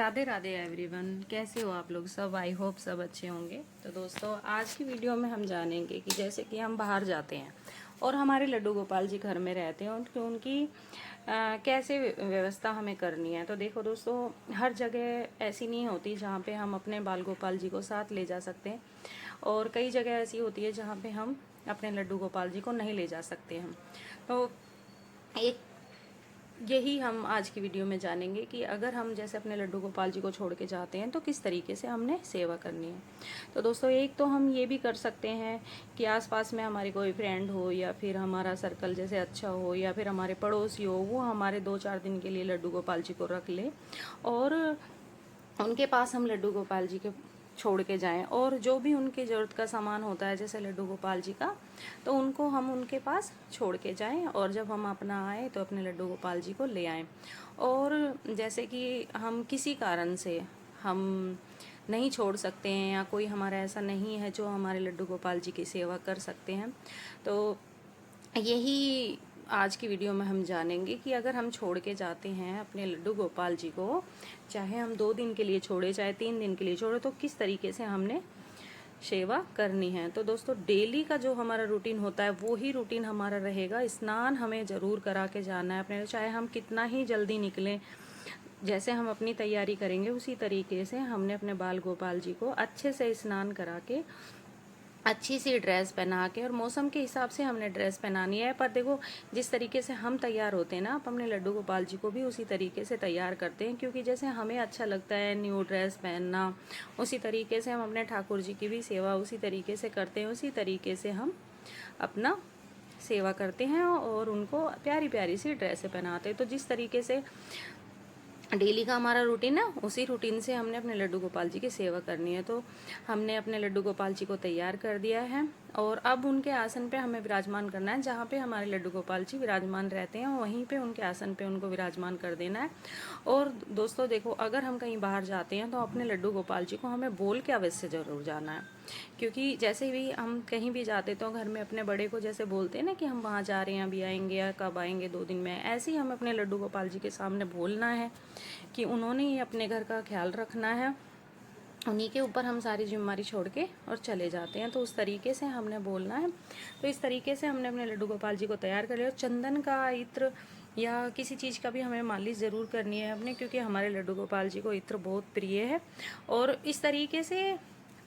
Radhe Radhe everyone, कैसे हो आप लोग सब। आई होप सब अच्छे होंगे। तो दोस्तों, आज की वीडियो में हम जानेंगे कि जैसे कि हम बाहर जाते हैं और हमारे लड्डू गोपाल जी घर में रहते हैं, उनकी कैसे व्यवस्था हमें करनी है। तो देखो दोस्तों, हर जगह ऐसी नहीं होती जहाँ पे हम अपने बाल गोपाल जी को साथ ले जा सकते हैं, और कई जगह ऐसी होती है जहाँ पे हम अपने लड्डू गोपाल जी को नहीं ले जा सकते हम। तो एक यही हम आज की वीडियो में जानेंगे कि अगर हम जैसे अपने लड्डू गोपाल जी को छोड़ के जाते हैं तो किस तरीके से हमने सेवा करनी है। तो दोस्तों, एक तो हम ये भी कर सकते हैं कि आसपास में हमारी कोई फ्रेंड हो या फिर हमारा सर्कल जैसे अच्छा हो या फिर हमारे पड़ोसी हो, वो हमारे 2-4 दिन के लिए लड्डू गोपाल जी को रख ले और उनके पास हम लड्डू गोपाल जी के छोड़ के जाएं, और जो भी उनकी ज़रूरत का सामान होता है जैसे लड्डू गोपाल जी का, तो उनको हम उनके पास छोड़ के जाएं, और जब हम अपना आए तो अपने लड्डू गोपाल जी को ले आएं। और जैसे कि हम किसी कारण से हम नहीं छोड़ सकते हैं या कोई हमारा ऐसा नहीं है जो हमारे लड्डू गोपाल जी की सेवा कर सकते हैं, तो यही आज की वीडियो में हम जानेंगे कि अगर हम छोड़ के जाते हैं अपने लड्डू गोपाल जी को, चाहे हम 2 दिन के लिए छोड़े चाहे 3 दिन के लिए छोड़े, तो किस तरीके से हमने सेवा करनी है। तो दोस्तों, डेली का जो हमारा रूटीन होता है वो ही रूटीन हमारा रहेगा। स्नान हमें ज़रूर करा के जाना है अपने, चाहे हम कितना ही जल्दी निकलें, जैसे हम अपनी तैयारी करेंगे उसी तरीके से हमने अपने बाल गोपाल जी को अच्छे से स्नान करा के अच्छी सी ड्रेस पहना के, और मौसम के हिसाब से हमने ड्रेस पहनानी है। पर देखो, जिस तरीके से हम तैयार होते हैं ना, आप अपने लड्डू गोपाल जी को भी उसी तरीके से तैयार करते हैं, क्योंकि जैसे हमें अच्छा लगता है न्यू ड्रेस पहनना, उसी तरीके से हम अपने ठाकुर जी की भी सेवा उसी तरीके से करते हैं। उसी तरीके से हम अपना सेवा करते हैं और उनको प्यारी प्यारी सी ड्रेसें पहनाते हैं। तो जिस तरीके से डेली का हमारा रूटीन है, उसी रूटीन से हमने अपने लड्डू गोपाल जी की सेवा करनी है। तो हमने अपने लड्डू गोपाल जी को तैयार कर दिया है, और अब उनके आसन पे हमें विराजमान करना है। जहाँ पे हमारे लड्डू गोपाल जी विराजमान रहते हैं वहीं पे उनके आसन पे उनको विराजमान कर देना है। और दोस्तों देखो, अगर हम कहीं बाहर जाते हैं तो अपने लड्डू गोपाल जी को हमें बोल के अवश्य ज़रूर जाना है, क्योंकि जैसे भी हम कहीं भी जाते तो घर में अपने बड़े को जैसे बोलते हैं ना कि हम वहाँ जा रहे हैं, अभी आएंगे या कब आएंगे 2 दिन में, ऐसे ही हमें अपने लड्डू गोपाल जी के सामने बोलना है कि उन्होंने ही अपने घर का ख्याल रखना है, उन्हीं के ऊपर हम सारी जिम्मेदारी छोड़ के और चले जाते हैं। तो उस तरीके से हमने बोलना है। तो इस तरीके से हमने अपने लड्डू गोपाल जी को तैयार कर लिया। चंदन का इत्र या किसी चीज़ का भी हमें मालिश ज़रूर करनी है अपने, क्योंकि हमारे लड्डू गोपाल जी को इत्र बहुत प्रिय है, और इस तरीके से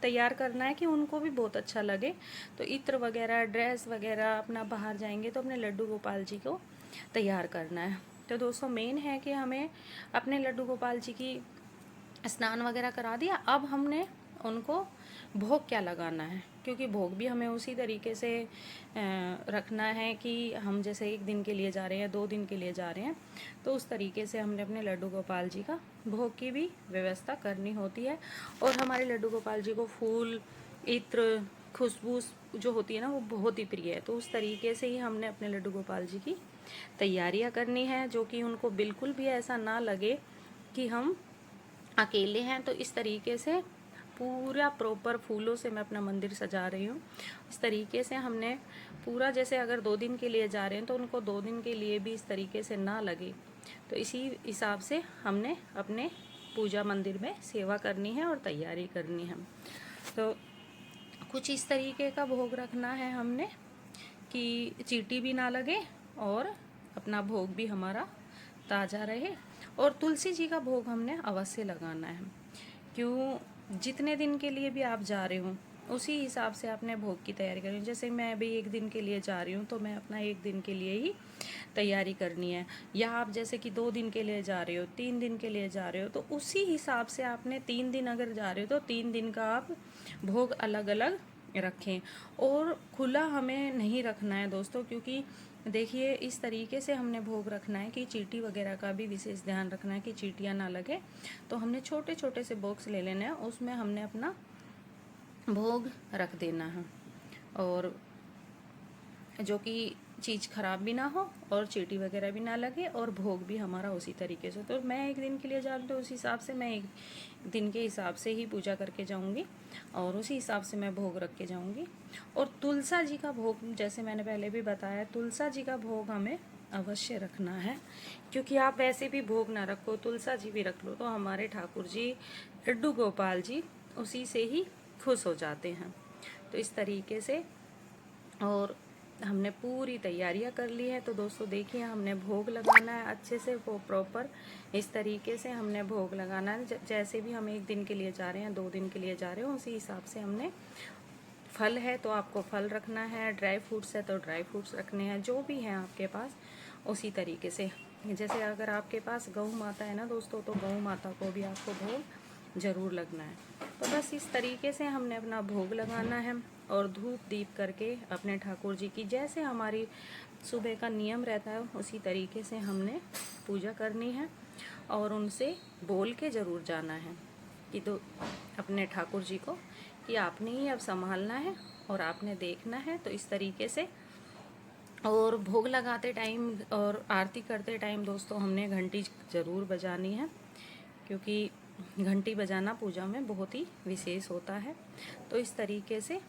तैयार करना है कि उनको भी बहुत अच्छा लगे। तो इत्र वगैरह, ड्रेस वगैरह, अपना बाहर जाएंगे तो अपने लड्डू गोपाल जी को तैयार करना है। तो दोस्तों, मेन है कि हमें अपने लड्डू गोपाल जी की स्नान वगैरह करा दिया। अब हमने उनको भोग क्या लगाना है, क्योंकि भोग भी हमें उसी तरीके से रखना है कि हम जैसे 1 दिन के लिए जा रहे हैं, 2 दिन के लिए जा रहे हैं, तो उस तरीके से हमने अपने लड्डू गोपाल जी का भोग की भी व्यवस्था करनी होती है। और हमारे लड्डू गोपाल जी को फूल, इत्र, खुशबू जो होती है ना, वो बहुत ही प्रिय है। तो उस तरीके से ही हमने अपने लड्डू गोपाल जी की तैयारियां करनी है, जो कि उनको बिल्कुल भी ऐसा ना लगे कि हम अकेले हैं। तो इस तरीके से पूरा प्रॉपर फूलों से मैं अपना मंदिर सजा रही हूँ। इस तरीके से हमने पूरा, जैसे अगर 2 दिन के लिए जा रहे हैं तो उनको 2 दिन के लिए भी इस तरीके से ना लगे, तो इसी हिसाब से हमने अपने पूजा मंदिर में सेवा करनी है और तैयारी करनी है। तो कुछ इस तरीके का भोग रखना है हमने कि चींटी भी ना लगे और अपना भोग भी हमारा ताज़ा रहे। और तुलसी जी का भोग हमने अवश्य लगाना है, क्यों, जितने दिन के लिए भी आप जा रहे हो उसी हिसाब से आपने भोग की तैयारी करनी है। जैसे मैं अभी 1 दिन के लिए जा रही हूँ तो मैं अपना 1 दिन के लिए ही तैयारी करनी है, या आप जैसे कि 2 दिन के लिए जा रहे हो, 3 दिन के लिए जा रहे हो, तो उसी हिसाब से आपने 3 दिन अगर जा रहे हो तो 3 दिन का आप भोग अलग अलग रखें। और खुला हमें नहीं रखना है दोस्तों, क्योंकि देखिए इस तरीके से हमने भोग रखना है कि चींटी वगैरह का भी विशेष ध्यान रखना है कि चींटियाँ ना लगे। तो हमने छोटे छोटे से बॉक्स ले लेने हैं, उसमें हमने अपना भोग रख देना है, और जो कि चीज़ ख़राब भी ना हो और चींटी वगैरह भी ना लगे, और भोग भी हमारा उसी तरीके से। तो मैं 1 दिन के लिए जा रही हूँ तो उस हिसाब से मैं 1 दिन के हिसाब से ही पूजा करके जाऊँगी, और उसी हिसाब से मैं भोग रख के जाऊँगी। और तुलसा जी का भोग, जैसे मैंने पहले भी बताया, तुलसा जी का भोग हमें अवश्य रखना है, क्योंकि आप वैसे भी भोग ना रखो, तुलसा जी भी रख लो, तो हमारे ठाकुर जी लड्डू गोपाल जी उसी से ही खुश हो जाते हैं। तो इस तरीके से और हमने पूरी तैयारियां कर ली है। तो दोस्तों देखिए, हमने भोग लगाना है अच्छे से, वो प्रॉपर इस तरीके से हमने भोग लगाना है। जैसे भी हम 1 दिन के लिए जा रहे हैं, 2 दिन के लिए जा रहे हो, उसी हिसाब से हमने, फल है तो आपको फल रखना है, ड्राई फ्रूट्स है तो ड्राई फ्रूट्स रखने हैं, जो भी है आपके पास उसी तरीके से। जैसे अगर आपके पास गौ माता है ना दोस्तों, तो गौ माता को भी आपको भोग ज़रूर लगना है। तो बस इस तरीके से हमने अपना भोग लगाना है और धूप दीप करके अपने ठाकुर जी की, जैसे हमारी सुबह का नियम रहता है उसी तरीके से हमने पूजा करनी है और उनसे बोल के ज़रूर जाना है कि तो अपने ठाकुर जी को कि आपने ही अब संभालना है और आपने देखना है। तो इस तरीके से और भोग लगाते टाइम और आरती करते टाइम दोस्तों हमने घंटी ज़रूर बजानी है, क्योंकि घंटी बजाना पूजा में बहुत ही विशेष होता है। तो इस तरीके से